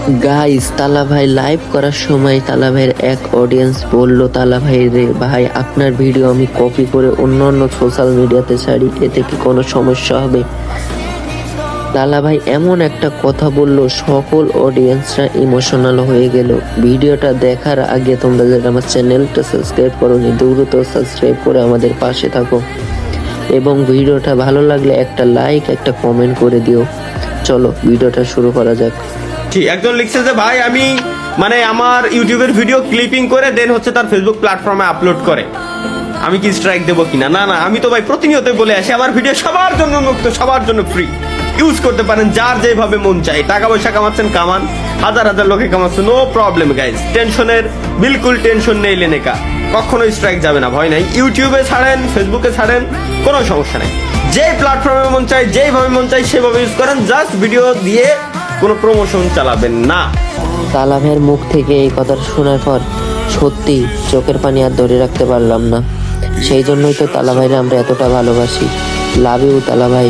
Guys, তালা ভাই live করার সময় তালা ভাইয়ের এক অডিয়েন্স বলল, তালা ভাই রে ভাই, আপনার ভিডিও আমি কপি করে অন্য সোশ্যাল মিডিয়াতে ছাড়ি, এতে কি কোনো সমস্যা হবে? তালা ভাই এমন একটা কথা বলল, সকল অডিয়েন্সরা ইমোশনাল হয়ে গেল। ভিডিওটা দেখার আগে তোমরা যারা আমার চ্যানেলটা সাবস্ক্রাইব করোনি, দ্রুত সাবস্ক্রাইব করে আমাদের পাশে থাকো এবং ভিডিওটা ভালো লাগলে একটা লাইক, একটা কমেন্ট করে দিও। চলো ভিডিওটা শুরু করা যাক। একজন লিখছে যে ভাই আমি আমার ইউটিউবের ভিডিও ক্লিপিং করে দেন হচ্ছে তার ফেসবুক প্ল্যাটফর্মে আপলোড করে, আমি কি স্ট্রাইক দেবো কিনা? না না, আমি তো ভাই প্রতিনিয়ত বলে আসি আমার ভিডিও সবার জন্য মুক্ত, সবার জন্য ফ্রি, ইউজ করতে পারেন যার যেভাবে মন চাই। টাকা পয়সা কামাচ্ছেন কামান, হাজার হাজার লোকে কামাচ্ছে, নো প্রবলেম গাইজ, টেনশনের বিলকুল টেনশন নেই লেনেকা, কখনো স্ট্রাইক যাবে না, ভয় নাই। ইউটিউবে ছাড়েন, ফেসবুকে ছাড়েন, কোনো সমস্যা নেই, যে প্ল্যাটফর্মে মন চাই যেভাবে মন চাই সেভাবে ইউজ করেন, জাস্ট ভিডিও দিয়ে কোনো প্রমোশন চালাবেন না। তালা ভাইয়ের মুখ থেকে এই কথাটা শোনার পর সত্যি চোখের পানি আর ধরে রাখতে পারলাম না। সেই জন্যই তো তালা ভাইরা আমরা এতটা ভালোবাসি। লাভ ইউ তালা ভাই।